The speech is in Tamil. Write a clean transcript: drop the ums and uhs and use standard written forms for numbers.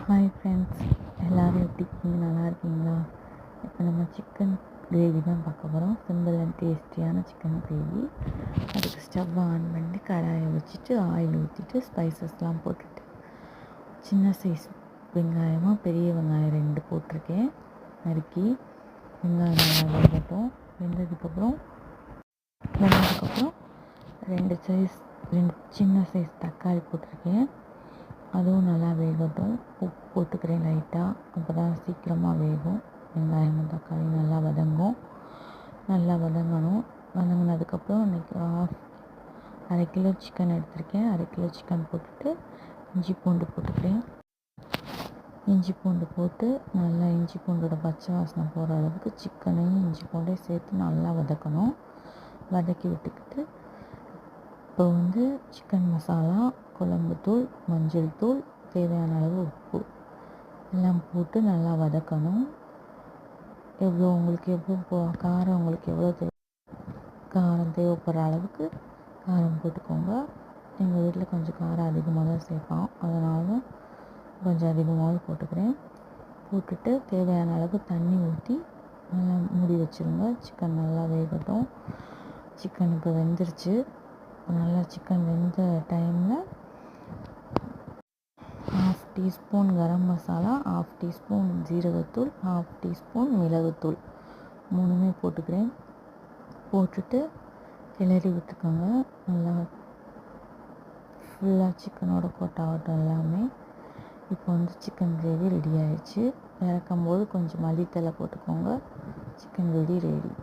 ஹாய் ஃப்ரெண்ட்ஸ், எல்லோரும் எப்படி இருக்கீங்க? நல்லா இருக்கீங்களா? இப்போ நம்ம சிக்கன் கிரேவி தான் பார்க்க போகிறோம். சிம்பிள் அண்ட் டேஸ்டியான சிக்கன் கிரேவி. அதுக்கு ஸ்டவ் ஆன் பண்ணி கடாயை வச்சுட்டு ஆயில் ஊற்றிட்டு ஸ்பைசஸ்லாம் போட்டுட்டு சின்ன சைஸ் வெங்காயமாக பெரிய வெங்காயம் 2 போட்டிருக்கேன் நறுக்கி. வெங்காயம் நல்லா வெந்ததுக்கப்புறம் 2 சின்ன சைஸ் தக்காளி போட்டிருக்கேன். அதுவும் நல்லா வேகட்டும். உப்பு போட்டுக்கிறேன் லைட்டாக, அப்போ தான் சீக்கிரமாக வேகும். வெங்காயமும் தக்காளி நல்லா வதங்கணும். வதங்கினதுக்கப்புறம் இன்றைக்கி அரை கிலோ சிக்கன் எடுத்திருக்கேன். அரை கிலோ சிக்கன் போட்டுட்டு இஞ்சி பூண்டு போட்டுக்கிறேன். இஞ்சி பூண்டு போட்டு நல்லா இஞ்சி பூண்டோட பச்சை வாசனை போகிற அளவுக்கு சிக்கனையும் இஞ்சி பூண்டையும் சேர்த்து நல்லா வதக்கணும். வதக்கி விட்டுக்கிட்டு இப்போ சிக்கன் மசாலா, குழம்புத்தூள், மஞ்சள் தூள், தேவையான அளவு உப்பு எல்லாம் போட்டு நல்லா வதக்கணும். உங்களுக்கு எவ்வளோ காரம் காரம் தேவைப்படுற அளவுக்கு காரம் போட்டுக்கோங்க. எங்கள் வீட்டில் கொஞ்சம் காரம் அதிகமாக தான் சேர்ப்போம், அதனால கொஞ்சம் அதிகமாகவே போட்டுக்கிறேன். போட்டுட்டு தேவையான அளவு தண்ணி ஊற்றி நல்லா மூடி வச்சுருங்க. சிக்கன் நல்லா வேகட்டும். சிக்கன் இப்போ வெந்துருச்சு. நல்லா சிக்கன் வெந்த டைமில் 1/2 டீஸ்பூன் கரம் மசாலா, 1/2 டீஸ்பூன் ஜீரகத்தூள், 1/2 டீஸ்பூன் மிளகுத்தூள் 3மே போட்டுக்கிறேன். போட்டுட்டு கிளறி விட்டுக்கோங்க. நல்லா ஃபுல்லாக சிக்கனோட கோட் ஆகட்டும் எல்லாமே. இப்போ சிக்கன் கிரேவி ரெடி ஆகிடுச்சு. இறக்கும்போது கொஞ்சம் மல்லித்தழை போட்டுக்கோங்க. Chicken gravy ready.